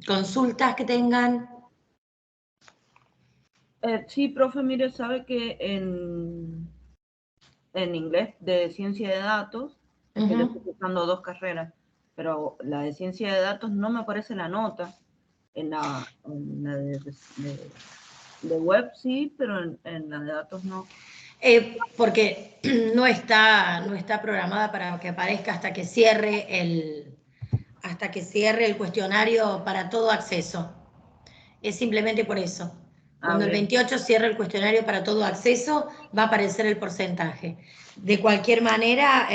consultas que tengan. Sí, profe, mire, sabe que en inglés de ciencia de datos, es que yo estoy buscando 2 carreras, pero la de ciencia de datos no me aparece la nota. En la de web sí, pero en la de datos no. Porque no está programada para que aparezca hasta que cierre el cuestionario para todo acceso. Es simplemente por eso. Cuando el 28 cierra el cuestionario para todo acceso, va a aparecer el porcentaje. De cualquier manera,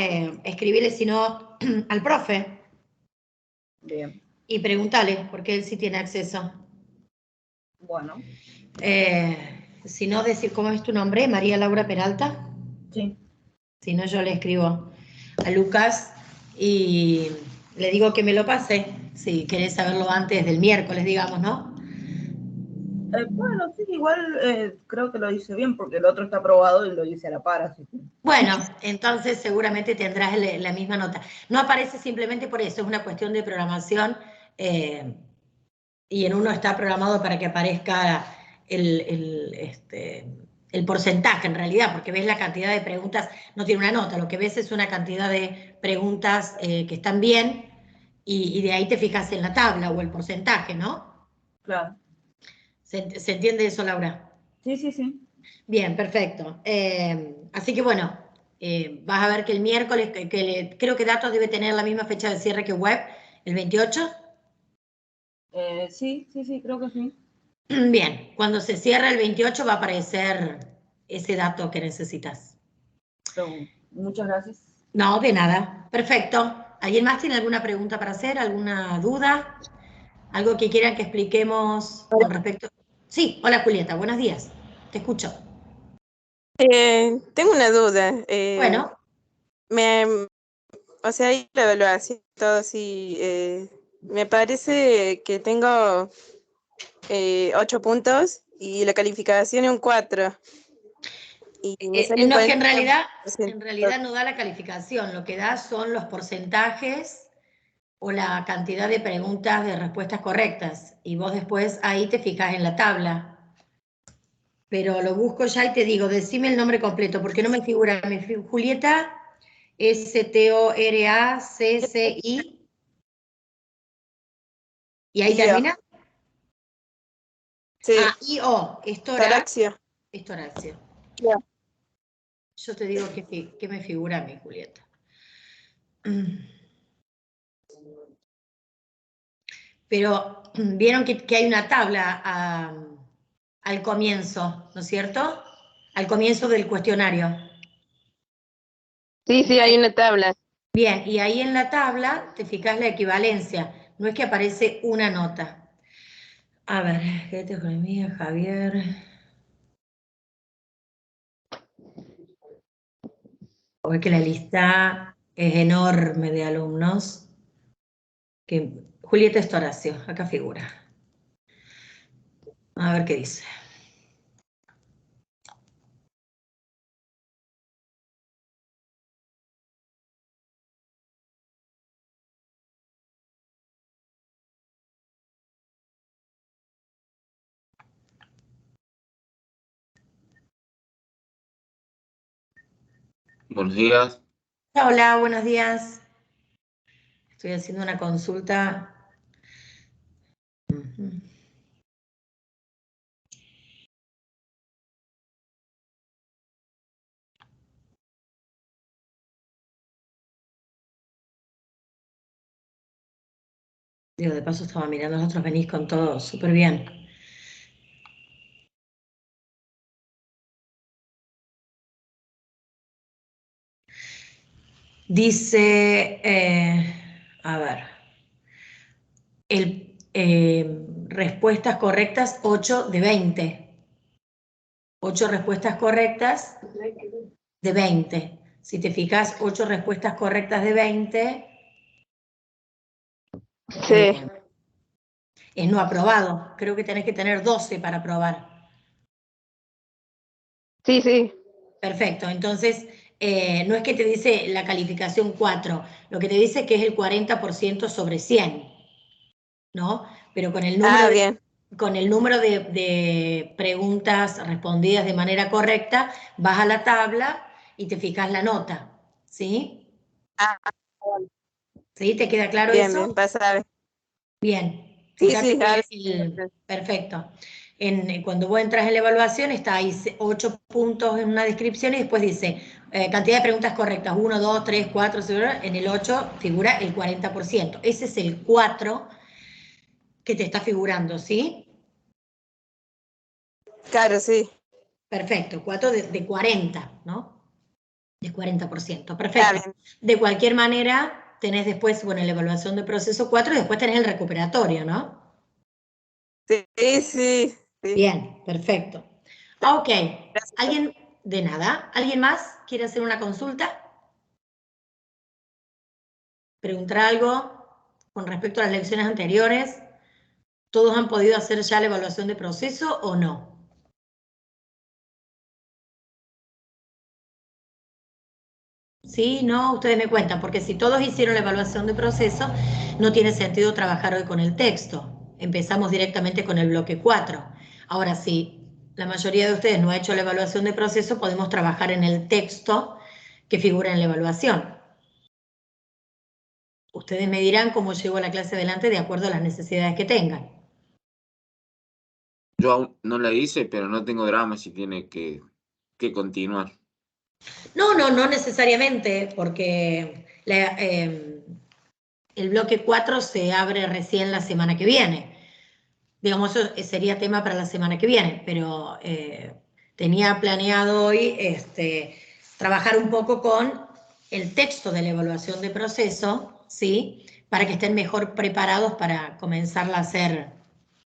escribirle si no al profe. Bien. Y preguntale, porque él sí tiene acceso. Bueno. Si no, decir cómo es tu nombre, María Laura Peralta. Sí. Si no, yo le escribo a Lucas y le digo que me lo pase, si querés saberlo antes del miércoles, digamos, ¿no? Bueno, sí, igual creo que lo hice bien, porque el otro está aprobado y lo hice a la par, así que... Bueno, entonces seguramente tendrás la misma nota. No aparece simplemente por eso, es una cuestión de programación y en uno está programado para que aparezca el porcentaje en realidad, porque ves la cantidad de preguntas, no tiene una nota, lo que ves es una cantidad de preguntas que están bien y de ahí te fijas en la tabla o el porcentaje, ¿no? Claro. ¿Se entiende eso, Laura? Sí, sí, sí. Bien, perfecto. Así que bueno, vas a ver que el miércoles, creo que Datos debe tener la misma fecha de cierre que Web, el 28. Sí, sí, sí, creo que sí. Bien, cuando se cierra el 28 va a aparecer ese dato que necesitas. Pero, muchas gracias. No, de nada. Perfecto. ¿Alguien más tiene alguna pregunta para hacer? ¿Alguna duda? ¿Algo que quieran que expliquemos con respecto? Sí, hola Julieta, buenos días. Te escucho. Tengo una duda. Bueno. O sea, ahí la evaluación, todo así, me parece que tengo 8 puntos y la calificación es un 4. Y me sale No, es que en realidad no da la calificación, lo que da son los porcentajes o la cantidad de preguntas de respuestas correctas. Y vos después ahí te fijas en la tabla. Pero lo busco ya y te digo, decime el nombre completo, porque no me figura. Julieta, Storacci. ¿Y ahí termina? Sí. Ah, I-O, Estoraxia. Yeah. Yo te digo que me figura a mí, Julieta. Pero vieron que hay una tabla al comienzo, ¿no es cierto? Al comienzo del cuestionario. Sí, hay una tabla. Bien, y ahí en la tabla te fijas la equivalencia, no es que aparece una nota. A ver, ¿qué te economía, Javier? O es que la lista es enorme de alumnos. Julieta Estoracio, acá figura. A ver qué dice. Buenos días. Hola, buenos días. Estoy haciendo una consulta. Digo, de paso estaba mirando, nosotros venís con todo súper bien. Dice, a ver, respuestas correctas 8 de 20. 8 respuestas correctas de 20. Si te fijas, 8 respuestas correctas de 20 es no aprobado. Creo que tenés que tener 12 para aprobar. Sí. Perfecto, entonces no es que te dice la calificación 4, lo que te dice es que es el 40% sobre 100. ¿no? Pero con el número, bien. con el número de preguntas respondidas de manera correcta, vas a la tabla y te fijas la nota, ¿sí? Ah, bueno. ¿Sí? ¿Te queda claro Bien, bien, eso? pasable. Bien. Sí, Fíjate sí, que perfecto. Cuando vos entras en la evaluación, está ahí 8 puntos en una descripción y después dice cantidad de preguntas correctas, 1, 2, 3, 4, en el 8 figura el 40%. Ese es el 4 que te está figurando, ¿sí? claro, sí. Perfecto, 4 de 40, ¿no? De 40%, Está perfecto. bien. De cualquier manera, tenés después, bueno, la evaluación de proceso 4 y después tenés el recuperatorio, ¿no? Sí, sí, sí. Bien, perfecto. Ok, Gracias. ¿alguien de nada? ¿Alguien más quiere hacer una consulta? ¿Preguntar algo con respecto a las lecciones anteriores? ¿Todos han podido hacer ya la evaluación de proceso o no? Sí, no, ustedes me cuentan, porque si todos hicieron la evaluación de proceso, no tiene sentido trabajar hoy con el texto. Empezamos directamente con el bloque 4. Ahora, si la mayoría de ustedes no ha hecho la evaluación de proceso, podemos trabajar en el texto que figura en la evaluación. Ustedes me dirán cómo llevo la clase adelante de acuerdo a las necesidades que tengan. Yo aún no la hice, pero no tengo drama si tiene que continuar. No, no, no necesariamente, porque el bloque 4 se abre recién la semana que viene. Digamos, eso sería tema para la semana que viene, pero tenía planeado hoy trabajar un poco con el texto de la evaluación de proceso, ¿sí? Para que estén mejor preparados para comenzarla a hacer,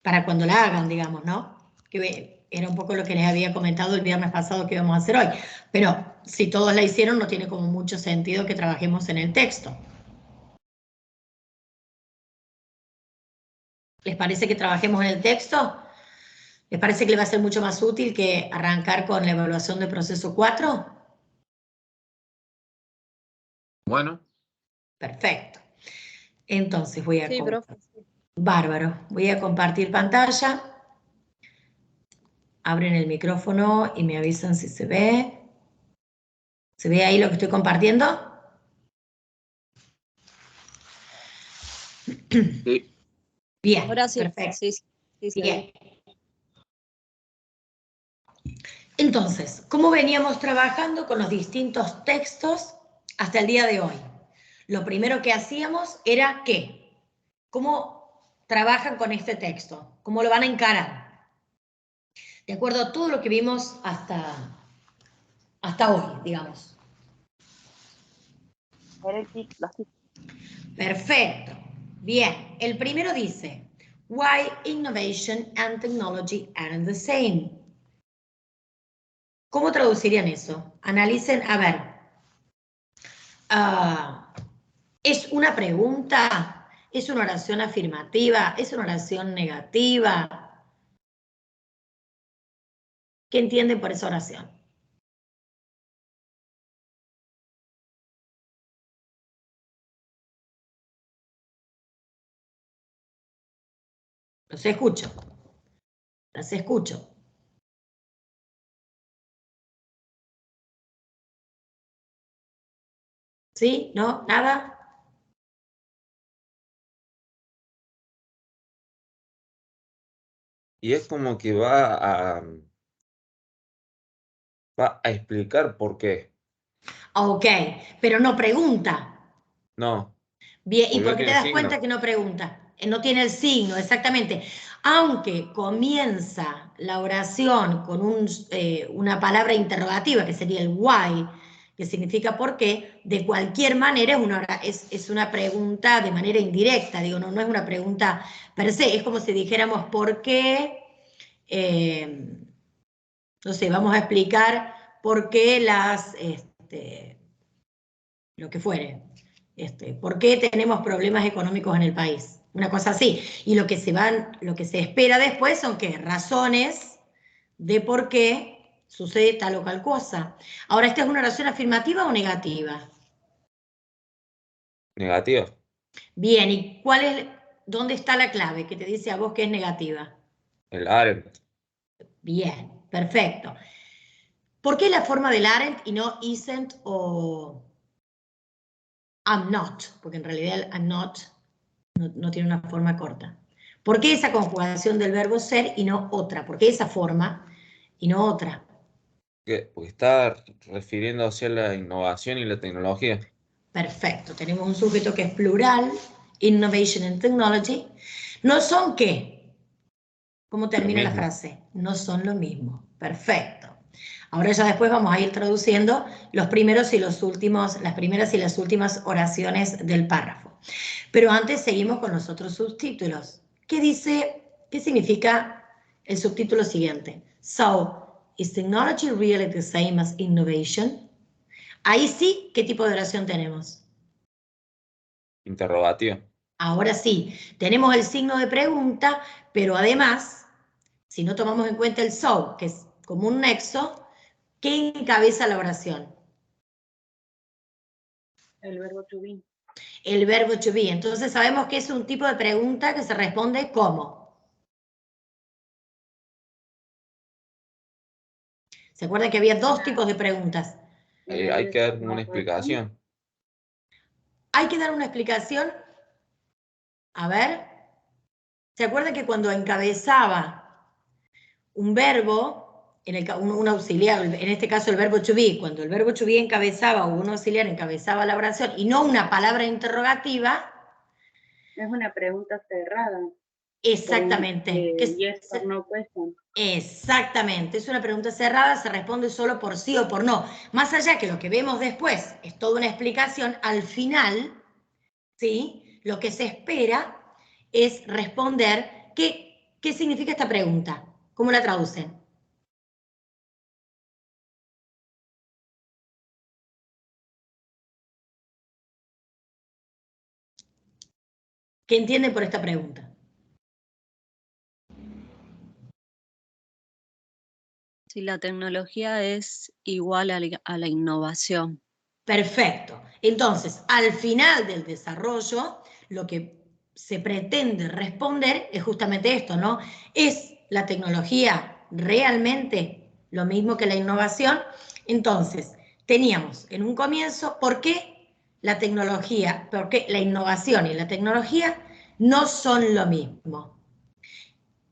para cuando la hagan, digamos, ¿no? Que era un poco lo que les había comentado el viernes pasado que íbamos a hacer hoy. Pero si todos la hicieron, no tiene como mucho sentido que trabajemos en el texto. ¿Les parece que trabajemos en el texto? ¿Les parece que le va a ser mucho más útil que arrancar con la evaluación de proceso 4? Bueno, Perfecto. Entonces voy a... Sí, profe. Bárbaro. Voy a compartir pantalla. Abren el micrófono y me avisan si se ve. ¿Se ve ahí lo que estoy compartiendo? sí. Bien, Ahora sí, perfecto. sí, sí se Bien. ve. Entonces, ¿cómo veníamos trabajando con los distintos textos hasta el día de hoy? Lo primero que hacíamos era ¿qué? ¿Cómo trabajan con este texto? ¿Cómo lo van a encarar? De acuerdo a todo lo que vimos hasta hoy, digamos. Perfecto. Bien, el primero dice, why innovation and technology aren't the same? ¿Cómo traducirían eso? Analicen, a ver, ¿es una pregunta? ¿Es una oración afirmativa? ¿Es una oración negativa? ¿Qué entienden por esa oración? Los escucho. Los escucho. ¿Sí? ¿No? ¿Nada? Y es como que va a explicar por qué. Ok, pero no pregunta. No, Bien, ¿y porque por no qué te tiene das cuenta signo. que no pregunta? No tiene el signo, exactamente. Aunque comienza la oración con una palabra interrogativa, que sería el why, que significa por qué, de cualquier manera es una pregunta de manera indirecta, digo, no es una pregunta per se, es como si dijéramos por qué, no sé, vamos a explicar por qué lo que fuere. ¿Por qué tenemos problemas económicos en el país? Una cosa así. Y lo que se espera después son ¿qué? Razones de por qué sucede tal o cual cosa. Ahora, ¿esta es una oración afirmativa o negativa? Negativa. Bien, ¿y cuál es? ¿dónde está la clave que te dice a vos que es negativa? El aren't. Bien, perfecto. ¿Por qué la forma del aren't y no isn't o I'm not? Porque en realidad el I'm not no tiene una forma corta. ¿Por qué esa conjugación del verbo ser y no otra? ¿Por qué esa forma y no otra? Porque está refiriéndose a la innovación y la tecnología. Perfecto, tenemos un sujeto que es plural, innovation and technology. ¿No son qué? ¿Cómo termina la mismo. frase? No son lo mismo. Perfecto. Ahora ya después vamos a ir traduciendo los primeros y los últimos, las primeras y las últimas oraciones del párrafo. Pero antes seguimos con los otros subtítulos. ¿Qué dice? ¿Qué significa el subtítulo siguiente? So, is technology really the same as innovation? Ahí sí, ¿qué tipo de oración tenemos? Interrogativa. Ahora sí, tenemos el signo de pregunta, pero además, si no tomamos en cuenta el so, que es como un nexo, ¿qué encabeza la oración? El verbo to be. El verbo to be. Entonces sabemos que es un tipo de pregunta que se responde ¿cómo? ¿Se acuerdan que había dos tipos de preguntas? Hay que dar una explicación. Hay que dar una explicación. A ver, ¿se acuerdan que cuando encabezaba un verbo, un auxiliar, en este caso el verbo to be, cuando el verbo to be encabezaba o un auxiliar encabezaba la oración y no una palabra interrogativa? Es una pregunta cerrada. Exactamente. Yes or no question. Exactamente, es una pregunta cerrada, se responde solo por sí o por no. Más allá que lo que vemos después es toda una explicación, al final, ¿sí? Lo que se espera es responder qué significa esta pregunta, cómo la traducen. ¿Qué entienden por esta pregunta? Si la tecnología es igual a la innovación. Perfecto. Entonces, al final del desarrollo, lo que se pretende responder es justamente esto, ¿no? ¿Es la tecnología realmente lo mismo que la innovación? Entonces, teníamos en un comienzo, ¿por qué la tecnología, por qué la innovación y la tecnología no son lo mismo?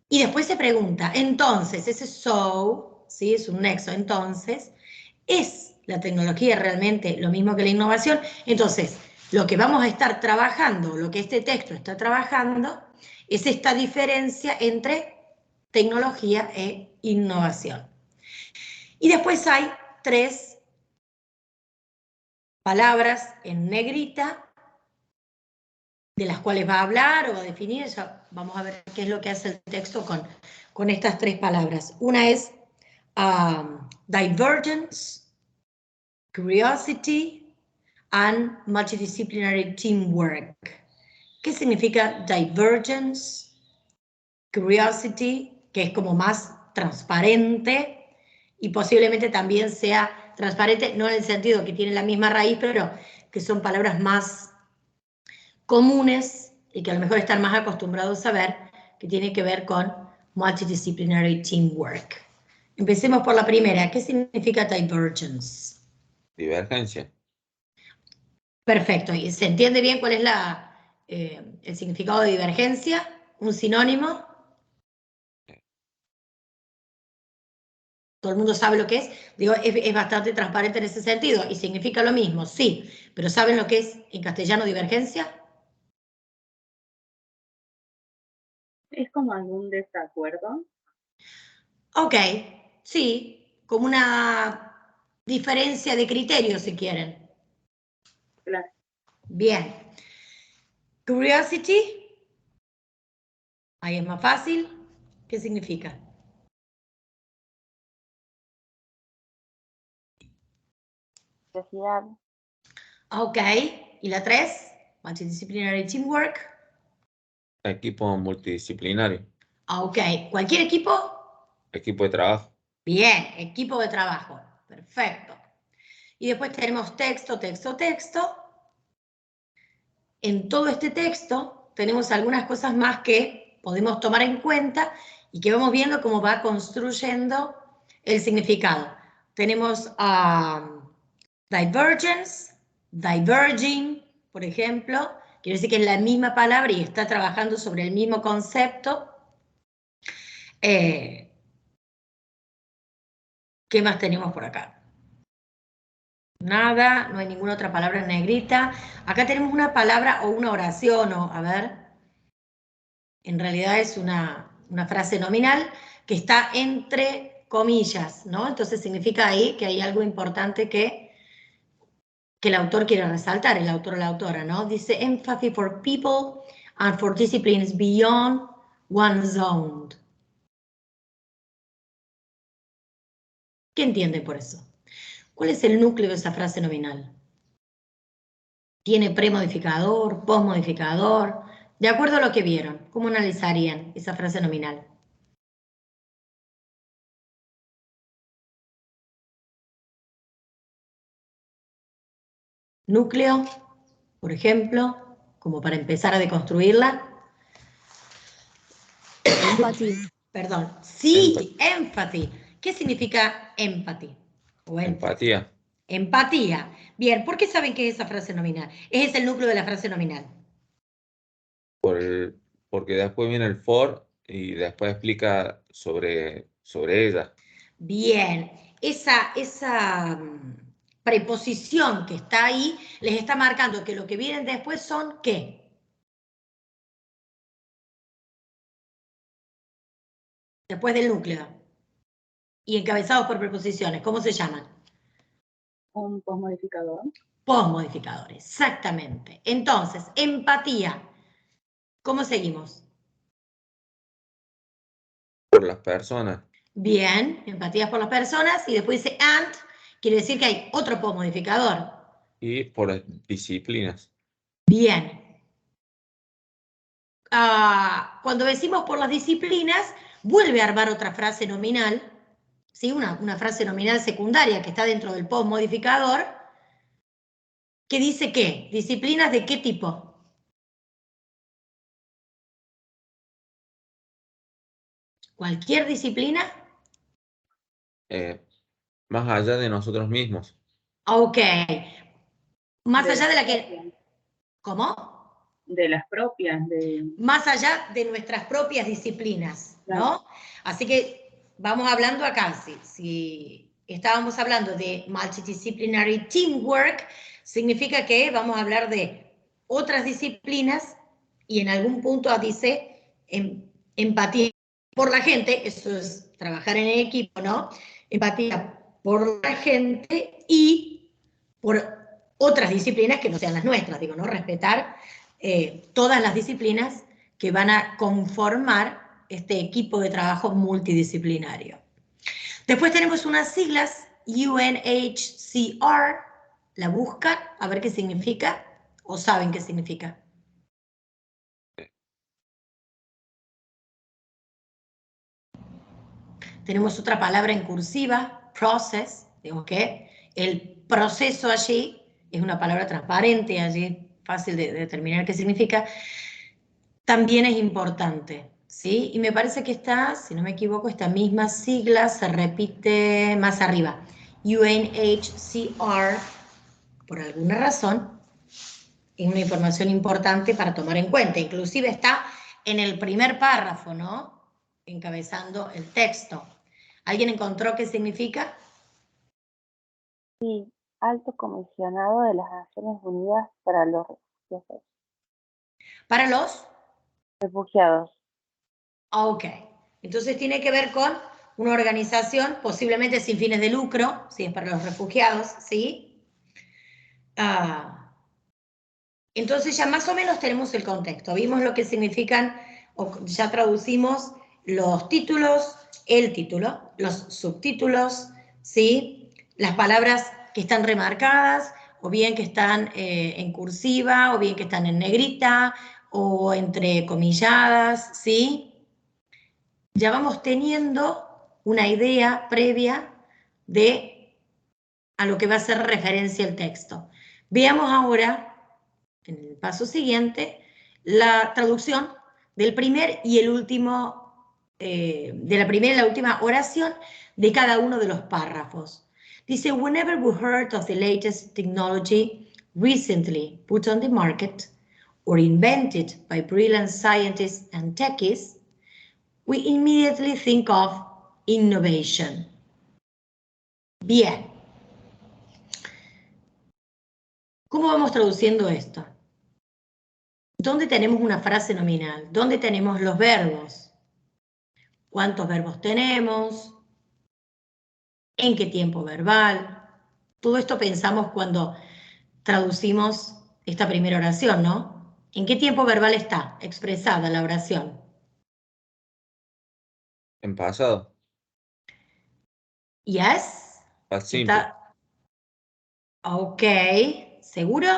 Y después se pregunta, entonces, ese so, ¿sí? Es un nexo, entonces, ¿es la tecnología realmente lo mismo que la innovación? Entonces, lo que vamos a estar trabajando, lo que este texto está trabajando, es esta diferencia entre tecnología e innovación. Y después hay tres palabras en negrita, de las cuales va a hablar o va a definir, ya vamos a ver qué es lo que hace el texto con estas tres palabras. Una es divergence, curiosity, and multidisciplinary teamwork. ¿Qué significa divergence? Curiosity, que es como más transparente, y posiblemente también sea transparente, no en el sentido que tiene la misma raíz, pero que son palabras más comunes y que a lo mejor están más acostumbrados a ver, que tiene que ver con multidisciplinary teamwork. Empecemos por la primera. ¿Qué significa divergence? Divergencia. Perfecto. ¿Y se entiende bien cuál es el significado de divergencia? ¿Un sinónimo? ¿Todo el mundo sabe lo que es? Digo, es bastante transparente en ese sentido y significa lo mismo, sí. ¿Pero saben lo que es en castellano divergencia? ¿Es como algún desacuerdo? Ok, sí, como una diferencia de criterio, si quieren. Claro. Bien. Curiosity, ahí es más fácil. ¿Qué significa? Curiosidad. Ok, ¿y la 3? Multidisciplinary teamwork. Equipo multidisciplinario. Ok, ¿cualquier equipo? Equipo de trabajo. Bien, equipo de trabajo. Perfecto. Y después tenemos texto, texto, texto. En todo este texto tenemos algunas cosas más que podemos tomar en cuenta y que vamos viendo cómo va construyendo el significado. Tenemos divergence, diverging, por ejemplo, quiere decir que es la misma palabra y está trabajando sobre el mismo concepto. ¿Qué más tenemos por acá? Nada, no hay ninguna otra palabra en negrita. Acá tenemos una palabra o una oración, o a ver, en realidad es una frase nominal que está entre comillas, ¿no? Entonces significa ahí que hay algo importante que el autor quiere resaltar, el autor o la autora, ¿no? Dice empathy for people and for disciplines beyond one's own. ¿Qué entiende por eso? ¿Cuál es el núcleo de esa frase nominal? ¿Tiene premodificador, postmodificador? De acuerdo a lo que vieron, ¿cómo analizarían esa frase nominal? Núcleo, por ejemplo, como para empezar a deconstruirla. Empathy. Perdón, sí, empathy. ¿Qué significa empathy? O Empatía. Empatía. Bien, ¿por qué saben qué es esa frase nominal? Ese es el núcleo de la frase nominal. Porque después viene el for y después explica sobre ella. Bien, esa preposición que está ahí les está marcando que lo que vienen después son ¿qué? Después del núcleo. Y encabezados por preposiciones, ¿cómo se llaman? Un postmodificador. Postmodificadores, exactamente. Entonces, empatía. ¿Cómo seguimos? Por las personas. Bien, empatía por las personas. Y después dice and, quiere decir que hay otro postmodificador. Y por las disciplinas. Bien. Cuando decimos por las disciplinas, vuelve a armar otra frase nominal, ¿sí? Una frase nominal secundaria que está dentro del postmodificador, que dice ¿qué? ¿Disciplinas de qué tipo? ¿Cualquier disciplina? Más allá de nosotros mismos. Ok. Más De allá de las la que... propias. ¿Cómo? De las propias, Más allá de nuestras propias disciplinas, ¿no? Claro. Así que vamos hablando acá, si estábamos hablando de multidisciplinary teamwork, significa que vamos a hablar de otras disciplinas y en algún punto dice empatía por la gente, eso es trabajar en equipo, ¿no? Empatía por la gente y por otras disciplinas que no sean las nuestras, digo, ¿no? Respetar todas las disciplinas que van a conformar este equipo de trabajo multidisciplinario. Después tenemos unas siglas, UNHCR, la buscan, a ver qué significa, o saben qué significa. Tenemos otra palabra en cursiva, process, digamos que el proceso allí es una palabra transparente, allí fácil de determinar qué significa, también es importante, ¿sí? Y me parece que está, si no me equivoco, esta misma sigla se repite más arriba. UNHCR, por alguna razón, es una información importante para tomar en cuenta. Inclusive está en el primer párrafo, ¿no? Encabezando el texto. ¿Alguien encontró qué significa? Sí, Alto Comisionado de las Naciones Unidas para los Refugiados. Para los... Refugiados. Ok. Entonces tiene que ver con una organización posiblemente sin fines de lucro, si es para los refugiados, ¿sí? Entonces ya más o menos tenemos el contexto. Vimos lo que significan, o ya traducimos los títulos, el título, los subtítulos, ¿sí? Las palabras que están remarcadas, o bien que están en cursiva, o bien que están en negrita, o entrecomilladas, ¿sí? Ya vamos teniendo una idea previa de a lo que va a hacer referencia el texto. Veamos ahora, en el paso siguiente, la traducción del primer y el último, de la primera y la última oración de cada uno de los párrafos. Dice, whenever we heard of the latest technology recently put on the market or invented by brilliant scientists and techies, we immediately think of innovation. Bien. ¿Cómo vamos traduciendo esto? ¿Dónde tenemos una frase nominal? ¿Dónde tenemos los verbos? ¿Cuántos verbos tenemos? ¿En qué tiempo verbal? Todo esto pensamos cuando traducimos esta primera oración, ¿no? ¿En qué tiempo verbal está expresada la oración? En pasado. Yes. Past simple. Está. Ok. ¿Seguro?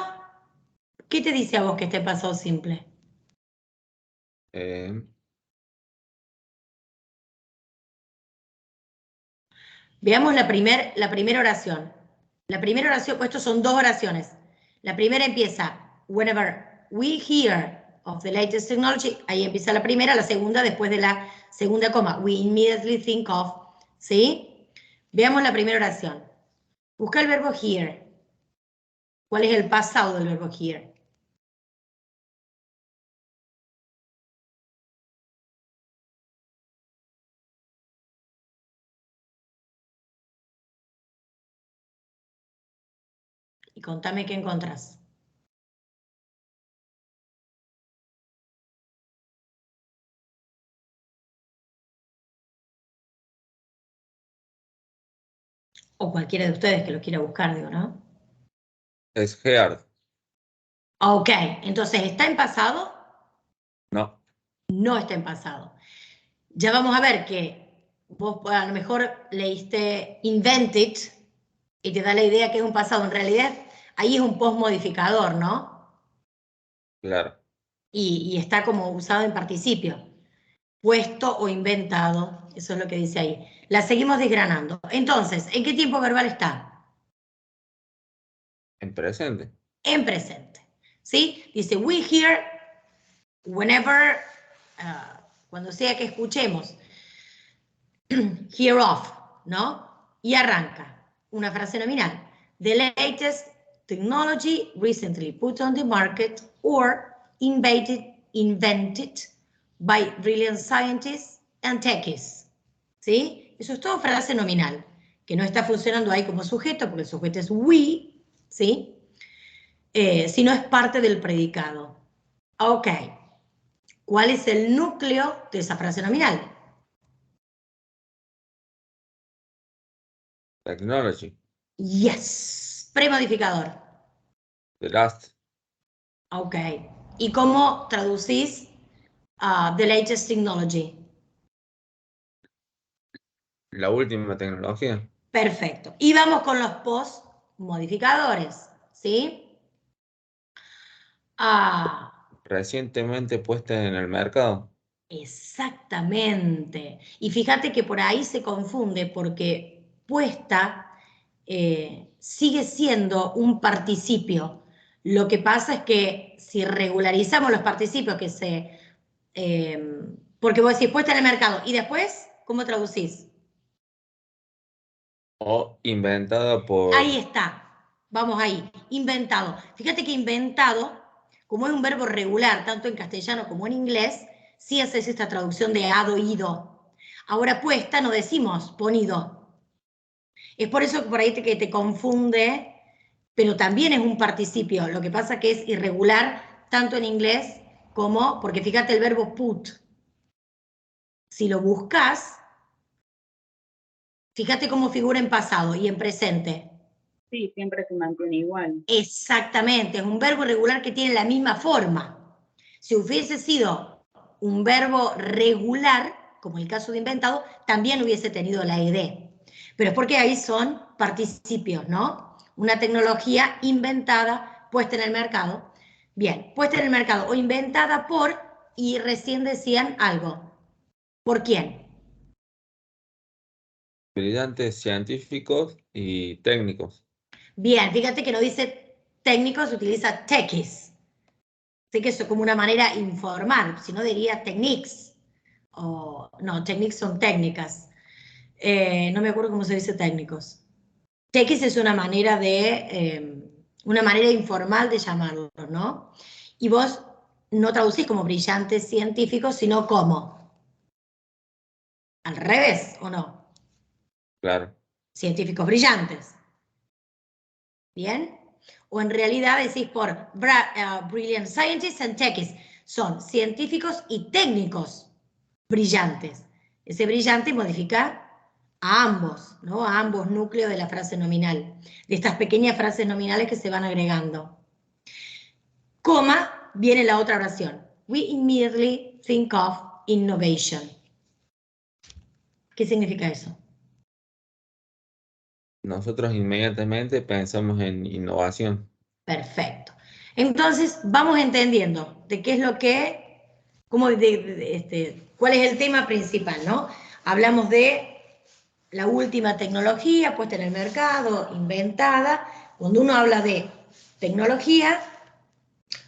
¿Qué te dice a vos que esté pasado simple? Veamos la primera oración. La primera oración, pues estos son dos oraciones. La primera empieza, whenever we hear of the latest technology, ahí empieza la primera, la segunda después de la segunda coma, we immediately think of, ¿sí? Veamos la primera oración. Busca el verbo hear. ¿Cuál es el pasado del verbo hear? Y contame qué encontrás. O cualquiera de ustedes que lo quiera buscar, digo, ¿no? Es heard. Ok, entonces, ¿está en pasado? No. No está en pasado. Ya vamos a ver que vos a lo mejor leíste invented y te da la idea que es un pasado. En realidad, ahí es un postmodificador, ¿no? Claro. Y está como usado en participio. Puesto o inventado, eso es lo que dice ahí. La seguimos desgranando. Entonces, ¿en qué tiempo verbal está? En presente. En presente. ¿Sí? Dice, we hear whenever, cuando sea que escuchemos, hear of, ¿no? Y arranca una frase nominal. The latest technology recently put on the market or invented by brilliant scientists and techies. ¿Sí? Eso es todo frase nominal, que no está funcionando ahí como sujeto, porque el sujeto es we, ¿sí? Sino es parte del predicado. Ok. ¿Cuál es el núcleo de esa frase nominal? Technology. Yes. Premodificador. The last. Ok. ¿Y cómo traducís the latest technology? La última tecnología. Perfecto. Y vamos con los post-modificadores, ¿sí? Recientemente puesta en el mercado. Exactamente. Y fíjate que por ahí se confunde porque puesta sigue siendo un participio. Lo que pasa es que si regularizamos los participios que se... porque vos decís puesta en el mercado y después, ¿cómo traducís? O inventada por... Ahí está. Vamos ahí. Inventado. Fíjate que inventado, como es un verbo regular, tanto en castellano como en inglés, sí haces esta traducción de hado, ido. Ahora puesta no decimos ponido. Es por eso que por ahí que te confunde, pero también es un participio. Lo que pasa que es irregular tanto en inglés como, porque fíjate el verbo put. Si lo buscas, fíjate cómo figura en pasado y en presente. Sí, siempre se mantiene igual. Exactamente, es un verbo irregular que tiene la misma forma. Si hubiese sido un verbo regular, como el caso de inventado, también hubiese tenido la ed. Pero es porque ahí son participios, ¿no? Una tecnología inventada, puesta en el mercado. Bien, puesta en el mercado o inventada por, y recién decían algo. ¿Por quién? Brillantes científicos y técnicos. Bien, fíjate que no dice técnicos, utiliza techies. Sé que eso es como una manera informal, si no diría techniques. O, no, techniques son técnicas. No me acuerdo cómo se dice técnicos. Techniques es una manera informal de llamarlo, ¿no? Y vos no traducís como brillantes científicos, sino como, al revés, ¿o no? Claro. Científicos brillantes. ¿Bien? O en realidad decís por brilliant scientists and techies. Son científicos y técnicos brillantes. Ese brillante modifica a ambos, ¿no? A ambos núcleos de la frase nominal, de estas pequeñas frases nominales que se van agregando. Coma, viene la otra oración. We immediately think of innovation. ¿Qué significa eso? Nosotros inmediatamente pensamos en innovación. Perfecto. Entonces, vamos entendiendo de qué es lo que, cuál es el tema principal, ¿no? Hablamos de la última tecnología puesta en el mercado, inventada. Cuando uno habla de tecnología,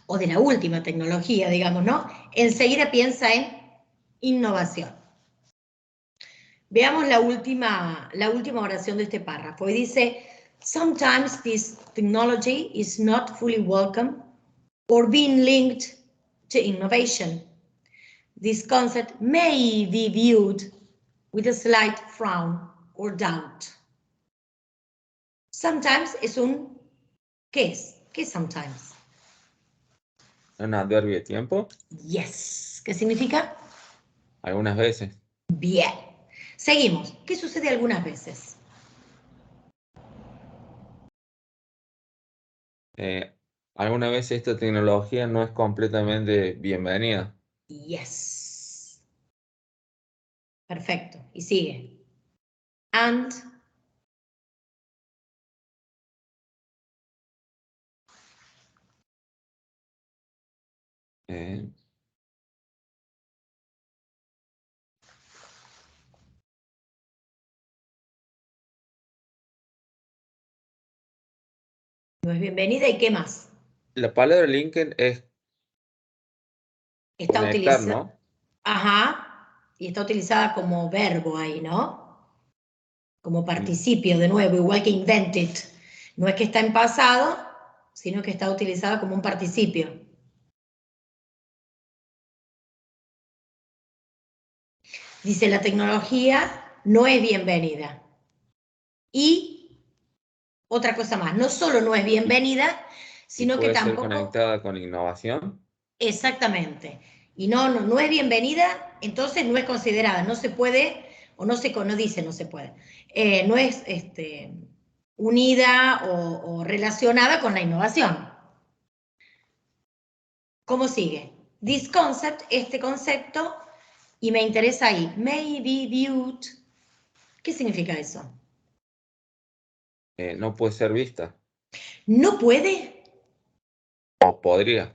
o de la última tecnología, digamos, ¿no? Enseguida piensa en innovación. Veamos la última oración de este párrafo. Y dice, sometimes this technology is not fully welcome or being linked to innovation. This concept may be viewed with a slight frown or doubt. Sometimes es un, ¿qué es? ¿Qué es sometimes? ¿Un adverbio de tiempo? Yes. ¿Qué significa? Algunas veces. Bien. Seguimos. ¿Qué sucede algunas veces? Algunas veces esta tecnología no es completamente bienvenida. Yes. Perfecto. Y sigue. And Eh, no es bienvenida. ¿Y qué más? la palabra linken es Está conectar, utilizada. ¿no? Ajá. Y está utilizada como verbo ahí, ¿no? Como Mm. participio, de nuevo, igual que invented. No es que está en pasado, sino que está utilizada como un participio. Dice, la tecnología no es bienvenida. Y otra cosa más, no solo no es bienvenida, Y sino que puede ser tampoco, conectada con innovación. exactamente, y no es bienvenida, entonces no es considerada, no se puede, o no dice no se puede, no es unida o relacionada con la innovación. ¿Cómo sigue? This concept, este concepto, y me interesa ahí, may be viewed. ¿Qué significa eso? No puede ser vista. ¿No puede? O podría.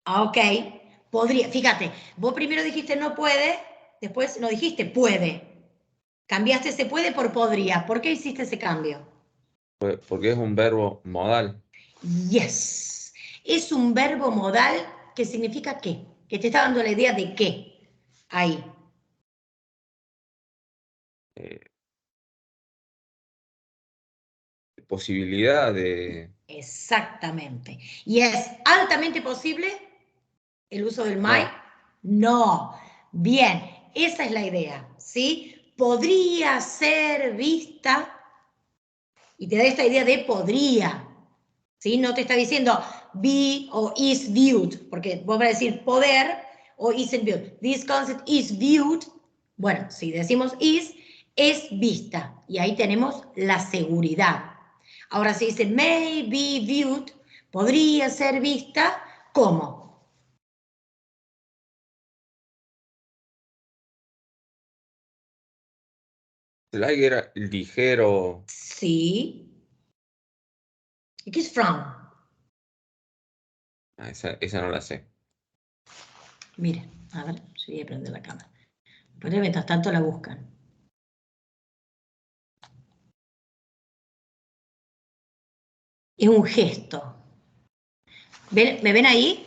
Ah, ok, podría. Fíjate, vos primero dijiste no puede, después no dijiste puede. Cambiaste ese puede por podría. ¿Por qué hiciste ese cambio? Porque es un verbo modal. Yes. Es un verbo modal que significa qué. Que te está dando la idea de qué. Ahí. eh, Posibilidad de... Exactamente. ¿Y es altamente posible el uso del might? No, No. Bien, esa es la idea, ¿sí? Podría ser vista, y te da esta idea de podría, ¿sí? No te está diciendo be o is viewed, porque vos vas a decir poder o isn't viewed. This concept is viewed, bueno, si decimos is, es vista, y ahí tenemos la seguridad. Ahora si dice may be viewed, podría ser vista, ¿cómo? el aire era ligero. Sí. ¿Y qué es frown? Esa no la sé. Mire, a ver, si voy a prender la cámara. Pero mientras tanto la buscan. Es un gesto. ¿Me ven ahí?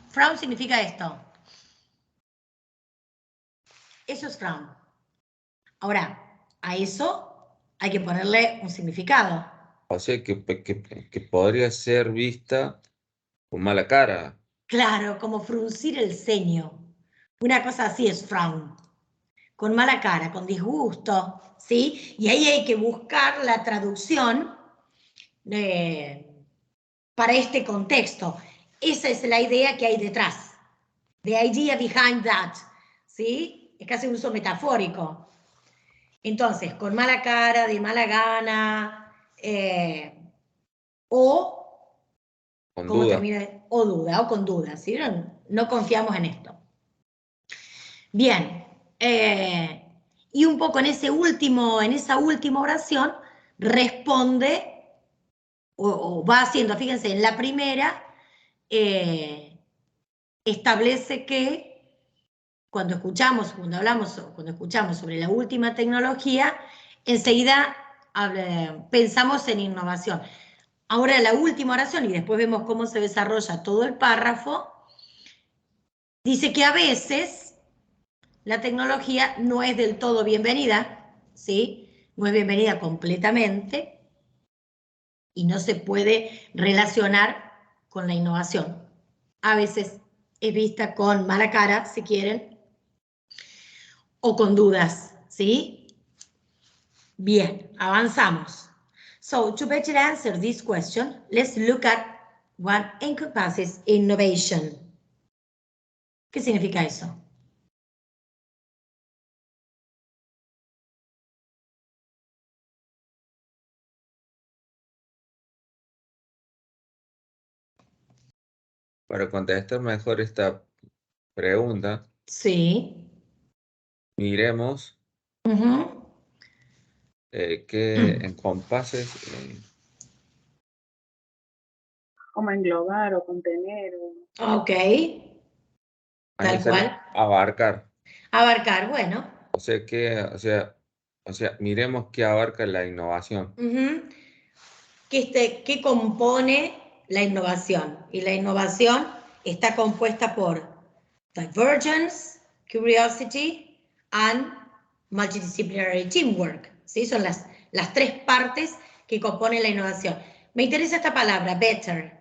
Frown significa esto. Eso es frown. Ahora, a eso hay que ponerle un significado. O sea, que podría ser vista con mala cara. Claro, como fruncir el ceño. Una cosa así es frown. Con mala cara, con disgusto, ¿sí? Y ahí hay que buscar la traducción para este contexto. Esa es la idea que hay detrás. The idea behind that, ¿sí? Es casi un uso metafórico. Entonces, con mala cara, de mala gana, o Con ¿cómo duda. termina? O duda, o con duda, ¿sí? No confiamos en esto. Bien, y un poco en esa última oración responde, o va haciendo, fíjense, en la primera establece que cuando escuchamos sobre la última tecnología, enseguida pensamos en innovación. Ahora la última oración, y después vemos cómo se desarrolla todo el párrafo, dice que a veces la tecnología no es del todo bienvenida, ¿sí? No es bienvenida completamente y no se puede relacionar con la innovación. A veces es vista con mala cara, si quieren, o con dudas, ¿sí? Bien, avanzamos. So, to better answer this question, let's look at what encompasses innovation. ¿Qué significa eso? Para contestar mejor esta pregunta, Sí. miremos qué encompases. Como englobar o contener. Ok. Ahí me Tal sale cual. abarcar. Abarcar, bueno. O sea que, miremos qué abarca la innovación. ¿Qué compone la innovación? Y la innovación está compuesta por divergence, curiosity, and multidisciplinary teamwork. ¿Sí? Son las tres partes que componen la innovación. Me interesa esta palabra, better.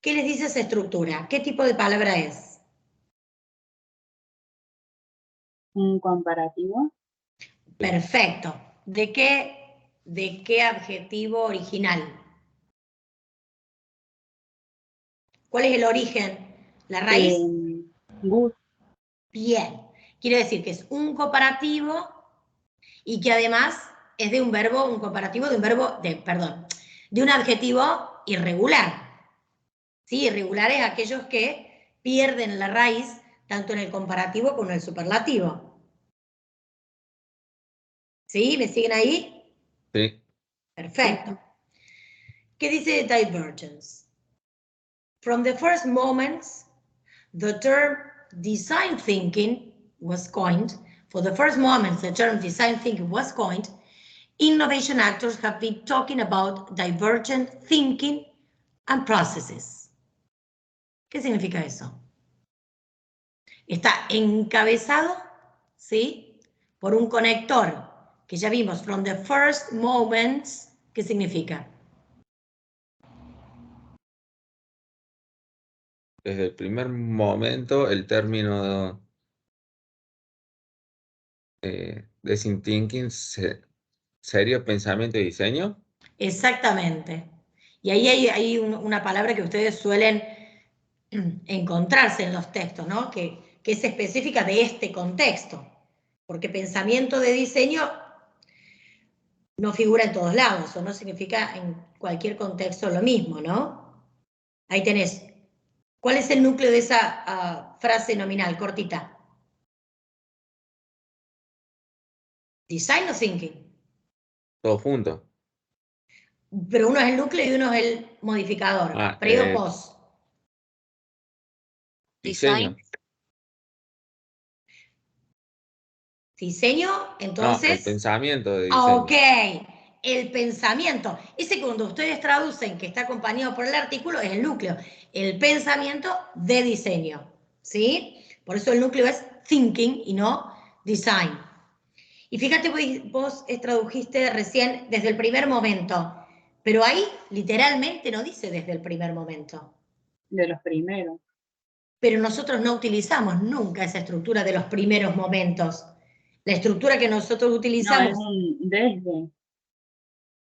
¿Qué les dice esa estructura? ¿Qué tipo de palabra es? Un comparativo. Perfecto. ¿De qué adjetivo original? ¿Cuál es el origen? ¿La raíz? Good. Bien. Quiere decir que es un comparativo y que además es de un verbo, un comparativo de un verbo, de un adjetivo irregular. ¿Sí? Irregular es aquellos que pierden la raíz tanto en el comparativo como en el superlativo. ¿Sí? ¿Me siguen ahí? Sí. Perfecto. ¿Qué dice divergence? From the first moments, the term design thinking was coined. For the first moments, the term design thinking was coined. Innovation actors have been talking about divergent thinking and processes. ¿Qué significa eso? Está encabezado, ¿sí? Por un conector que ya vimos, from the first moments. ¿Qué significa? Desde el primer momento, el término design thinking sería pensamiento y diseño. Exactamente. Y ahí hay una palabra que ustedes suelen encontrarse en los textos, ¿no? Que es específica de este contexto, porque pensamiento de diseño no figura en todos lados, o no significa en cualquier contexto lo mismo, ¿no? Ahí tenés. ¿Cuál es el núcleo de esa frase nominal, cortita? ¿Design o thinking? Todo junto. Pero uno es el núcleo y uno es el modificador. Pre o post. Diseño. Diseño, No, el entonces. pensamiento de diseño. Ok. el pensamiento. Ese cuando ustedes traducen, que está acompañado por el artículo, es el núcleo. El pensamiento de diseño, ¿sí? Por eso el núcleo es thinking y no design. Y fíjate, vos tradujiste recién desde el primer momento, pero ahí literalmente no dice desde el primer momento. De los primeros. Pero nosotros no utilizamos nunca esa estructura de los primeros momentos. La estructura que nosotros utilizamos... No, es un desde.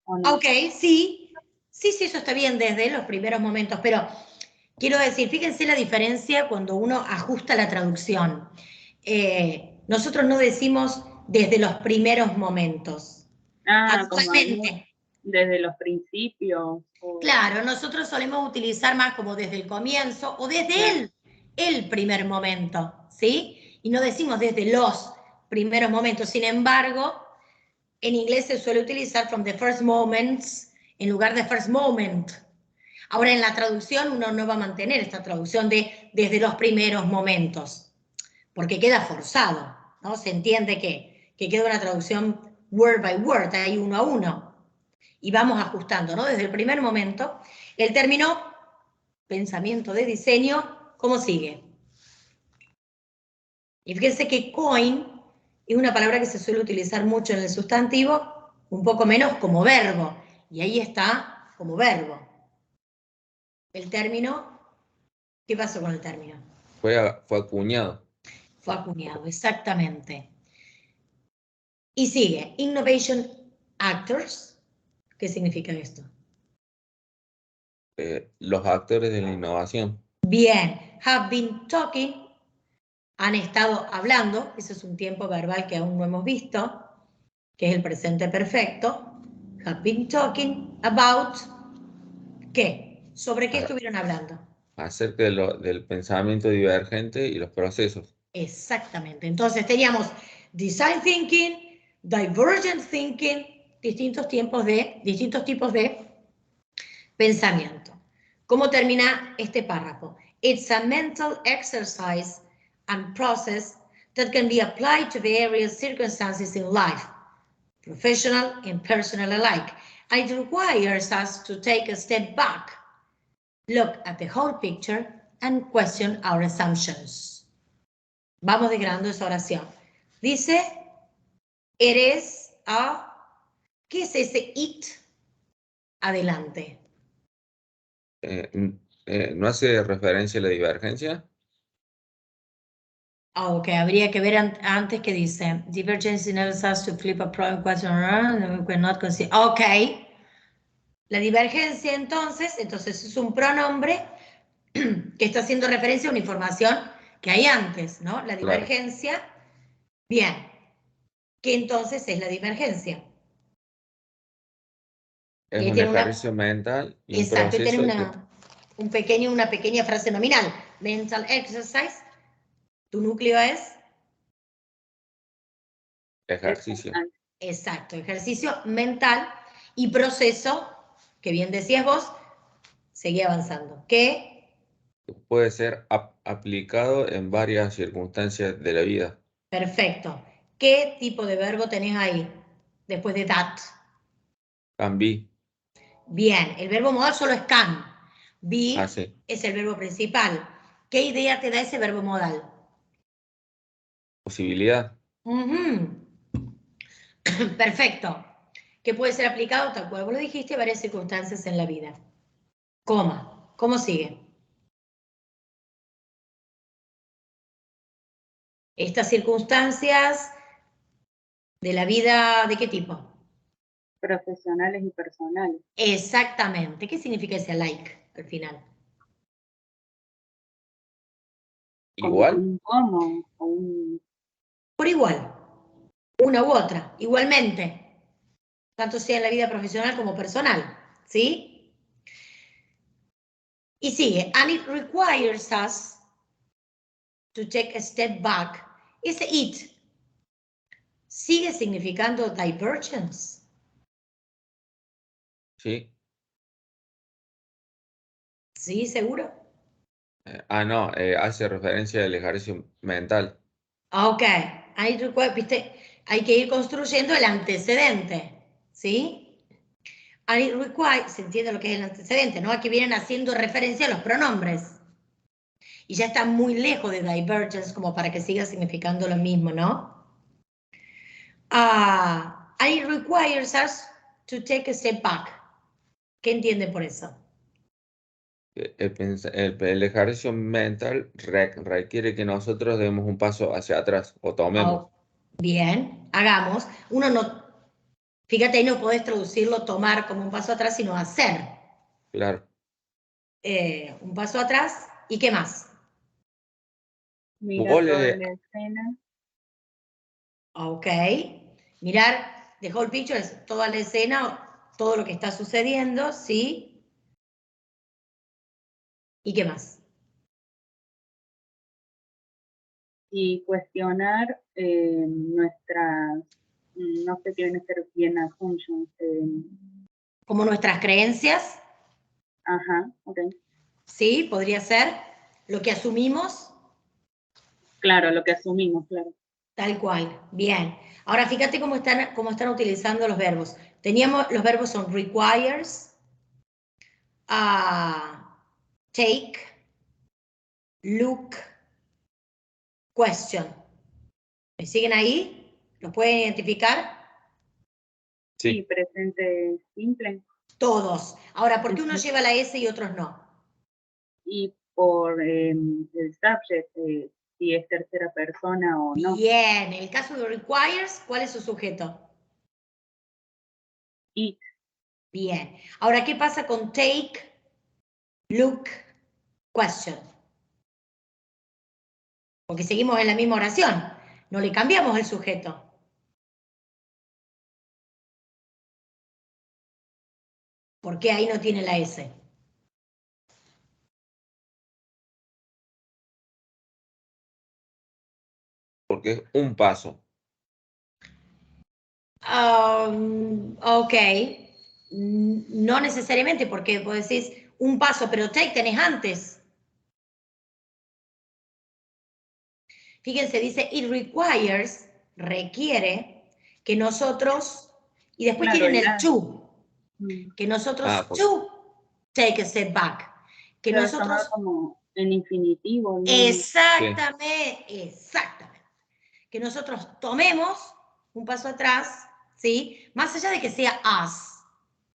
¿O no? Ok, sí, eso está bien desde los primeros momentos, pero quiero decir, fíjense la diferencia cuando uno ajusta la traducción. Nosotros no decimos desde los primeros momentos. Como Actualmente. desde los principios. Claro, nosotros solemos utilizar más como desde el comienzo o desde el primer momento, ¿sí? Y no decimos desde los primeros momentos. Sin embargo, en inglés se suele utilizar from the first moments en lugar de first moment. Ahora en la traducción uno no va a mantener esta traducción de desde los primeros momentos, porque queda forzado, ¿no? Se entiende que queda una traducción word by word, ahí uno a uno. Y vamos ajustando, ¿no? Desde el primer momento. El término pensamiento de diseño, ¿cómo sigue? Y fíjense que coin es una palabra que se suele utilizar mucho en el sustantivo, un poco menos como verbo. Y ahí está como verbo. El término, ¿qué pasó con el término? Fue acuñado. Fue acuñado, exactamente. Y sigue, Innovation Actors. ¿Qué significa esto? Los actores de la innovación. Bien, have been talking, han estado hablando, ese es un tiempo verbal que aún no hemos visto, que es el presente perfecto. Have been talking about, ¿qué? ¿Sobre qué estuvieron hablando? Acerca del pensamiento divergente y los procesos. Exactamente. Entonces teníamos design thinking, divergent thinking, distintos tipos de pensamiento. ¿Cómo termina este párrafo? It's a mental exercise and process that can be applied to various circumstances in life, professional and personal alike. It requires us to take a step back, look at the whole picture, and question our assumptions. Vamos desgranando esa oración. Dice, eres a... ¿Qué es ese it? Adelante. ¿No hace referencia a la divergencia? Ok, habría que ver antes que dice. Divergence enables us to flip a problem question around, we're not consider. Ok. La divergencia entonces es un pronombre que está haciendo referencia a una información que hay antes, ¿no? La divergencia. Claro. Bien. ¿Qué entonces es la divergencia? Es un ejercicio mental y un proceso. Exacto, tiene una pequeña frase nominal. Mental exercise. Tu núcleo es... Ejercicio. Exacto, ejercicio mental y proceso, que bien decías vos, seguí avanzando. ¿Qué? Puede ser aplicado en varias circunstancias de la vida. Perfecto. ¿Qué tipo de verbo tenés ahí? Después de that. Can be. Bien, el verbo modal solo es can. Be sí. Es el verbo principal. ¿Qué idea te da ese verbo modal? Posibilidad. Perfecto. Que puede ser aplicado, tal cual vos lo dijiste, a varias circunstancias en la vida. Coma. ¿Cómo sigue? Estas circunstancias de la vida, ¿de qué tipo? Profesionales y personales. Exactamente. ¿Qué significa ese like al final? ¿Igual? ¿Cómo? Por igual. Una u otra. Igualmente. Tanto sea en la vida profesional como personal. ¿Sí? Y sigue. And it requires us to take a step back. Ese it sigue significando divergence. Sí. ¿Sí? ¿Seguro? No, hace referencia al ejercicio mental. Ok. Viste, hay que ir construyendo el antecedente. ¿Sí? And it requires, se entiende lo que es el antecedente, ¿no? Aquí vienen haciendo referencia a los pronombres. Y ya está muy lejos de divergence como para que siga significando lo mismo, ¿no? And it requires us to take a step back. ¿Qué entienden por eso? El ejercicio mental requiere que nosotros demos un paso hacia atrás o tomemos. Oh, bien, hagamos. Uno no, fíjate, ahí no podés traducirlo tomar como un paso atrás, sino hacer. Claro. Un paso atrás, ¿y qué más? Mirar Vos toda le- la escena. Ok. Mirar, the whole picture es toda la escena, todo lo que está sucediendo, ¿sí? ¿Y qué más? Y cuestionar nuestras, no sé qué viene a ser bien assumptions. Como nuestras creencias, Ajá, ok. ¿sí? Podría ser lo que asumimos, Claro, lo que asumimos, claro. tal cual. Bien. Ahora fíjate cómo están utilizando los verbos. Teníamos, los verbos son requires, take, look, question. ¿Me siguen ahí? ¿Los pueden identificar? Sí, presente simple. Todos. Ahora, ¿por qué uno Ujú. lleva la S y otros no? Y por el subject, si es tercera persona o no. Bien. En el caso de requires, ¿cuál es su sujeto? It. Bien. Ahora, ¿qué pasa con take, look, question? Porque seguimos en la misma oración. No le cambiamos el sujeto. ¿Por qué ahí no tiene la S? Porque es un paso. Ok. No necesariamente, porque vos decís un paso, pero take tenés antes. Fíjense, dice it requires, requiere, que nosotros, y después Claro, tienen el la. to, que nosotros Porque to take a step back, que Debe sonar nosotros, como en infinitivo, ¿no? exactamente, que nosotros tomemos un paso atrás, ¿sí? Más allá de que sea us,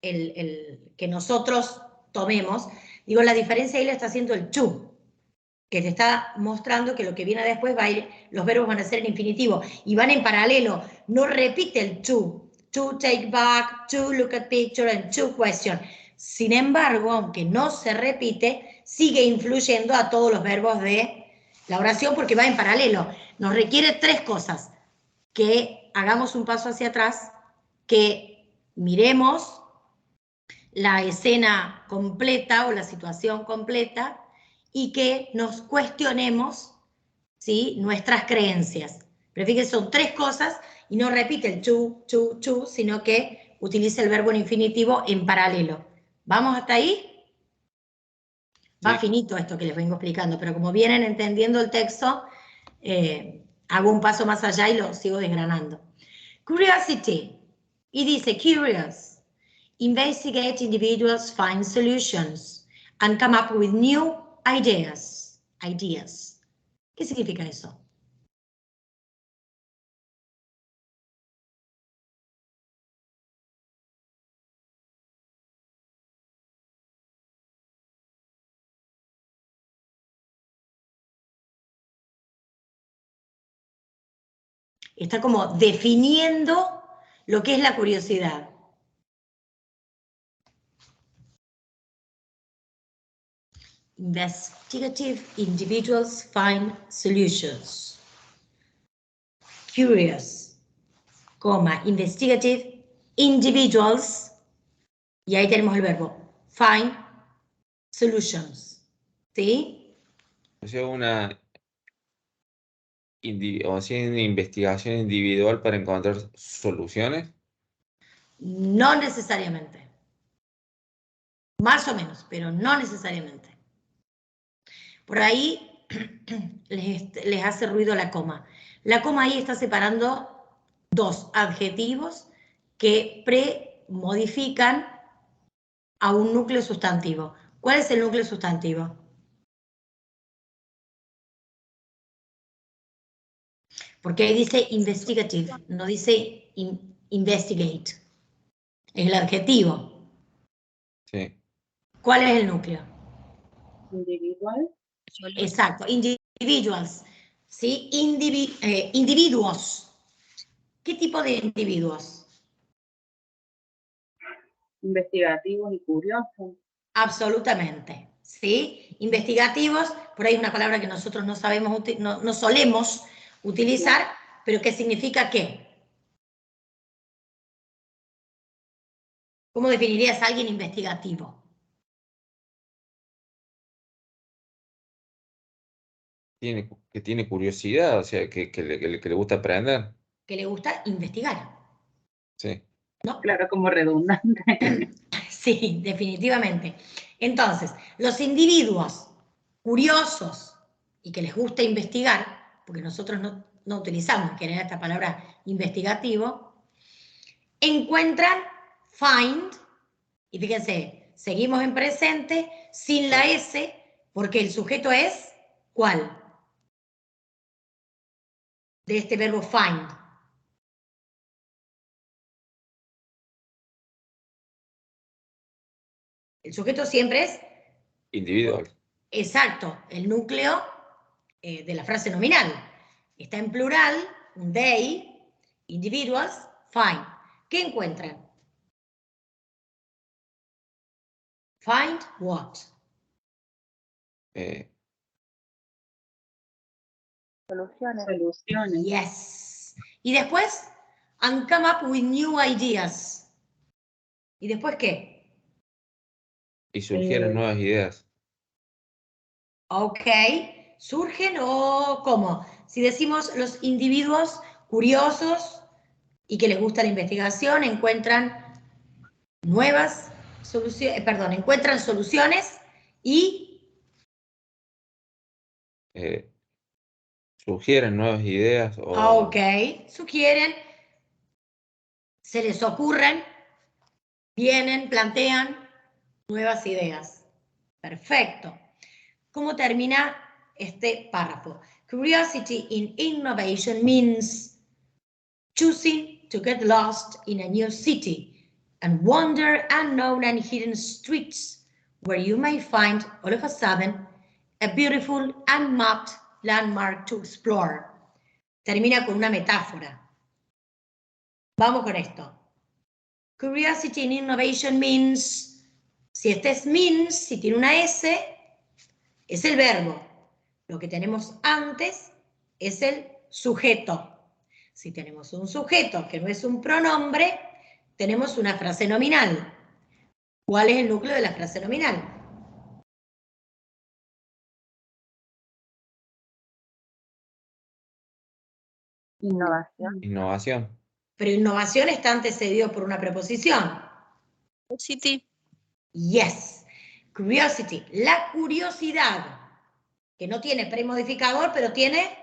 el que nosotros tomemos, digo, la diferencia ahí la está haciendo el to, que te está mostrando que lo que viene después va a ir, los verbos van a ser en infinitivo y van en paralelo, no repite el to take back, to look at picture and to question. Sin embargo, aunque no se repite, sigue influyendo a todos los verbos de la oración porque va en paralelo. Nos requiere tres cosas: que hagamos un paso hacia atrás, que miremos la escena completa o la situación completa y que nos cuestionemos, ¿sí?, nuestras creencias. Pero fíjense, son tres cosas y no repite el chu, sino que utiliza el verbo en infinitivo en paralelo. ¿Vamos hasta ahí? Va sí. finito esto que les vengo explicando, pero como vienen entendiendo el texto, hago un paso más allá y lo sigo desgranando. Curiosity. Y dice, curious. Investigate individuals, find solutions, and come up with new ideas. ¿Qué significa eso? Está como definiendo lo que es la curiosidad. Investigative individuals find solutions. Curious, investigative individuals, y ahí tenemos el verbo, find solutions. ¿Sí? O sea, una investigación individual para encontrar soluciones. No necesariamente. Más o menos, pero no necesariamente. Por ahí les hace ruido la coma. La coma ahí está separando dos adjetivos que premodifican a un núcleo sustantivo. ¿Cuál es el núcleo sustantivo? Porque ahí dice investigative, no dice investigate. Es el adjetivo. Sí. ¿Cuál es el núcleo? Individual. Exacto, individuals. ¿Sí? Individuos. ¿Qué tipo de individuos? Investigativos y curiosos. Absolutamente. ¿Sí? Investigativos, por ahí es una palabra que nosotros no sabemos, no solemos utilizar, pero ¿qué significa qué? ¿Cómo definirías a alguien investigativo? Que tiene curiosidad, o sea, que le gusta aprender. Que le gusta investigar, Sí. ¿no? Claro, como redundante. Sí, definitivamente. Entonces, los individuos curiosos y que les gusta investigar, porque nosotros no utilizamos en general esta palabra investigativo, encuentran, find, y fíjense, seguimos en presente sin la S, porque el sujeto es, ¿cuál? De este verbo find. El sujeto siempre es, Individual. exacto, el núcleo de la frase nominal. Está en plural, un they, individuals, find. ¿Qué encuentran? Find what? Soluciones. Soluciones. Yes. Y después, and come up with new ideas. ¿Y después qué? Y surgieron nuevas ideas. Ok. ¿Surgen o cómo? Si decimos los individuos curiosos y que les gusta la investigación, encuentran nuevas soluciones, encuentran soluciones y Sugieren nuevas ideas o ok, sugieren, se les ocurren, vienen, plantean nuevas ideas. Perfecto. ¿Cómo termina este párrafo? Curiosity in innovation means choosing to get lost in a new city and wander unknown and hidden streets where you may find all of a sudden a beautiful unmapped landmark to explore. Termina con una metáfora. Vamos con esto. Curiosity in innovation means, si este es means, si tiene una S, es el verbo. Lo que tenemos antes es el sujeto. Si tenemos un sujeto que no es un pronombre, tenemos una frase nominal. ¿Cuál es el núcleo de la frase nominal? Innovación. innovación. Pero innovación está antecedido por una preposición. City. Yes. Curiosity. La curiosidad, que no tiene premodificador, pero tiene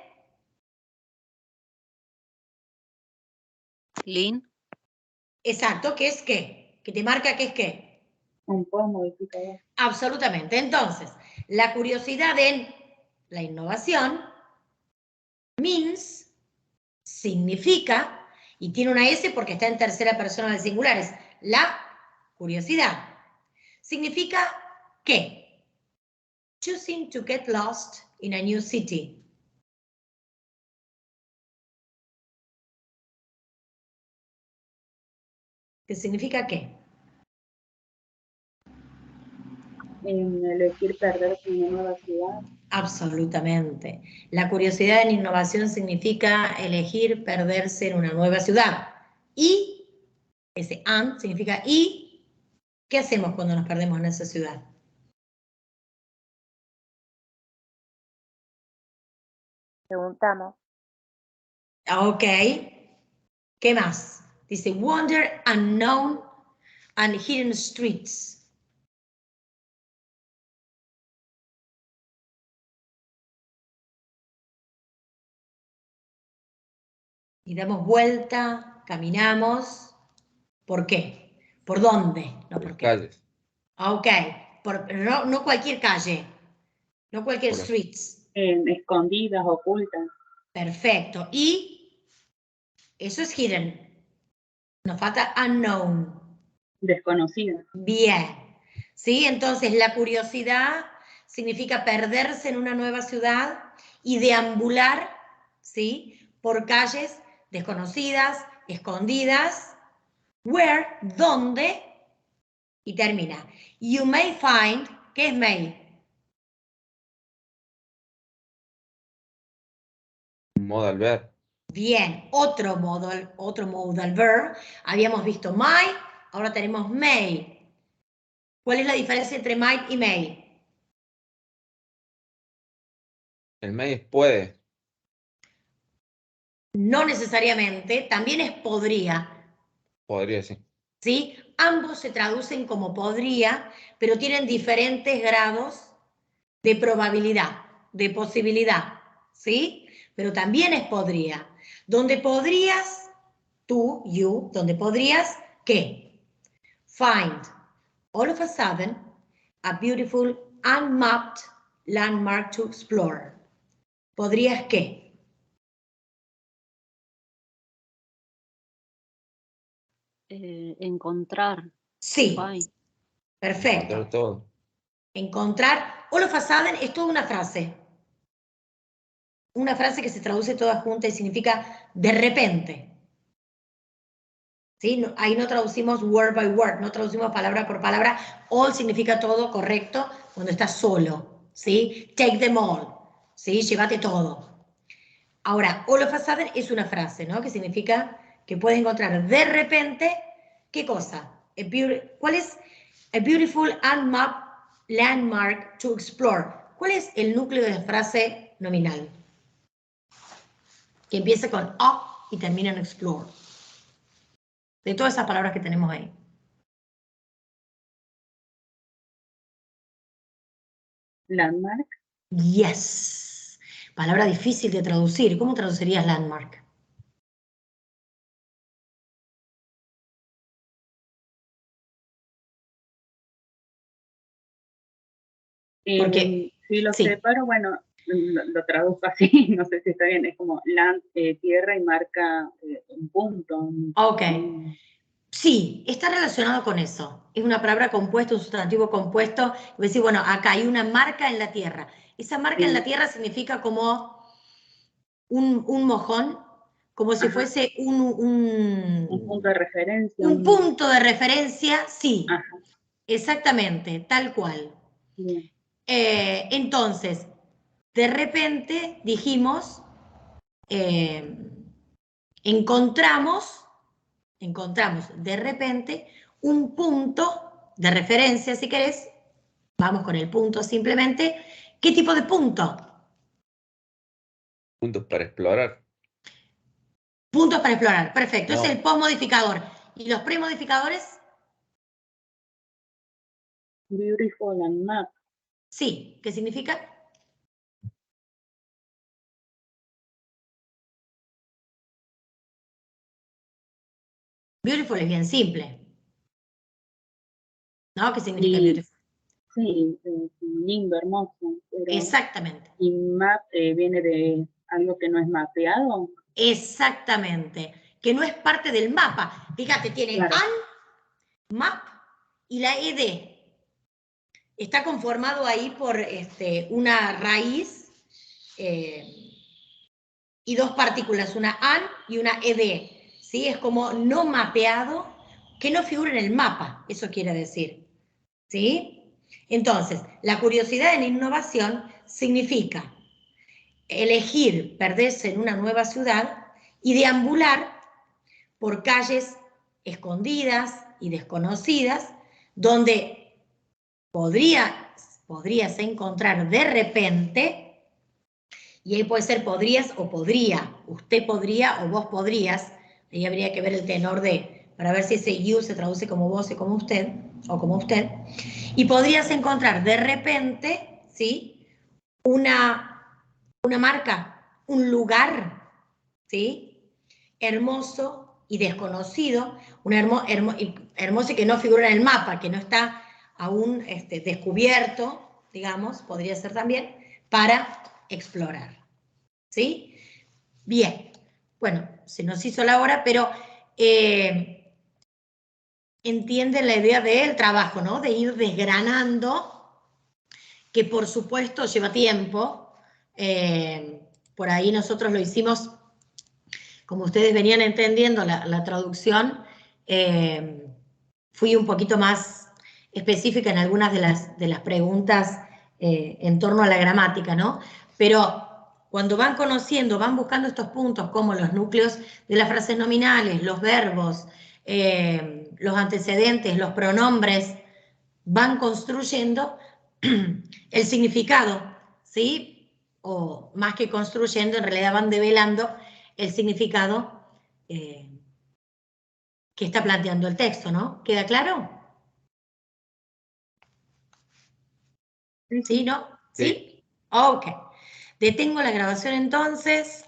Lin. exacto, ¿qué es qué? Que te marca qué es qué. Un poco modificador. Absolutamente. Entonces, la curiosidad en la innovación means significa, y tiene una S porque está en tercera persona del singular, es la curiosidad. Significa ¿qué? Choosing to get lost in a new city. ¿Qué significa qué? En elegir perderse en una nueva ciudad. Absolutamente. La curiosidad en innovación significa elegir perderse en una nueva ciudad. Y, ese and significa y, ¿qué hacemos cuando nos perdemos en esa ciudad? Preguntamos. Ok. ¿Qué más? Dice, wander unknown and hidden streets. Y damos vuelta, caminamos. ¿Por qué? ¿Por dónde? No, Por las ¿por qué? calles. Ok, no cualquier calle, no cualquier Por- streets. Escondidas, ocultas. Perfecto. Y eso es hidden. Nos falta unknown. Desconocidas. Bien. ¿Sí? Entonces, la curiosidad significa perderse en una nueva ciudad y deambular, ¿sí?, por calles desconocidas, escondidas. Where, donde, y termina. You may find, ¿qué es may? Modal verb. Bien, otro modal verb. Habíamos visto might, ahora tenemos may. ¿Cuál es la diferencia entre might y may? El may es puede. No necesariamente, también es podría, Podría ser. ¿sí? Ambos se traducen como podría, pero tienen diferentes grados de probabilidad, de posibilidad, ¿sí? Pero también es podría. Donde podrías, tú, you, donde podrías, ¿qué? Find, all of a sudden, a beautiful unmapped landmark to explore. ¿Podrías qué? Encontrar. Sí, Find. perfecto. Encontrar todo. Encontrar, all of a sudden es toda una frase. Una frase que se traduce toda junta y significa de repente. ¿Sí? No, ahí no traducimos word by word, no traducimos palabra por palabra. All significa todo correcto cuando estás solo. ¿Sí? Take them all. ¿Sí? Llévate todo. Ahora, all of a sudden es una frase, ¿no? Que significa que puedes encontrar de repente, ¿qué cosa? ¿Cuál es a beautiful unmapped landmark to explore? ¿Cuál es el núcleo de la frase nominal? Que empieza con up y termina en explore. De todas esas palabras que tenemos ahí. Landmark. Yes. Palabra difícil de traducir. ¿Cómo traducirías landmark? Porque, Sí, lo sí. sé, pero bueno, lo traduzco así, no sé si está bien, es como land, tierra y marca un punto. Ok. Sí, está relacionado con eso. Es una palabra compuesta, un sustantivo compuesto. Y decir, bueno, acá hay una marca en la tierra. Esa marca en la tierra significa como un mojón, como si fuese un punto de referencia. un punto de referencia, sí. Ajá. Exactamente, tal cual. Bien. Entonces, de repente dijimos, encontramos de repente un punto de referencia, si querés, vamos con el punto simplemente. ¿Qué tipo de punto? Puntos para explorar. Puntos para explorar, perfecto, No. es el postmodificador. ¿Y los premodificadores? Beautiful and map. Sí, ¿qué significa? Beautiful es bien simple. ¿No? ¿Qué significa beautiful? Sí, lindo, hermoso. Pero, Exactamente. ¿y map viene de algo que no es mapeado? Exactamente. Que no es parte del mapa. Fíjate, tiene Claro. map y la ed. Está conformado ahí por una raíz y dos partículas, una an y una ed. ¿Sí? Es como no mapeado, que no figura en el mapa, eso quiere decir. ¿Sí? Entonces, la curiosidad en innovación significa elegir perderse en una nueva ciudad y deambular por calles escondidas y desconocidas, donde podrías encontrar de repente, y ahí puede ser podrías o podría, usted podría o vos podrías, ahí habría que ver el tenor para ver si ese you se traduce como vos o como usted, y podrías encontrar de repente, ¿sí?, una marca, un lugar, ¿sí?, hermoso y desconocido, hermoso y que no figura en el mapa, que no está aún descubierto, digamos, podría ser también, para explorar. ¿Sí? Bien. Bueno, se nos hizo la hora, pero entienden la idea del trabajo, ¿no? De ir desgranando, que por supuesto lleva tiempo. Por ahí nosotros lo hicimos, como ustedes venían entendiendo la traducción, fui un poquito más específica en algunas de las preguntas en torno a la gramática, ¿no? Pero cuando van conociendo, van buscando estos puntos como los núcleos de las frases nominales, los verbos, los antecedentes, los pronombres, van construyendo el significado, ¿sí? O más que construyendo, en realidad van develando el significado que está planteando el texto, ¿no? ¿Queda claro? Sí, ¿Sí, no? ¿Sí? Ok. Detengo la grabación entonces.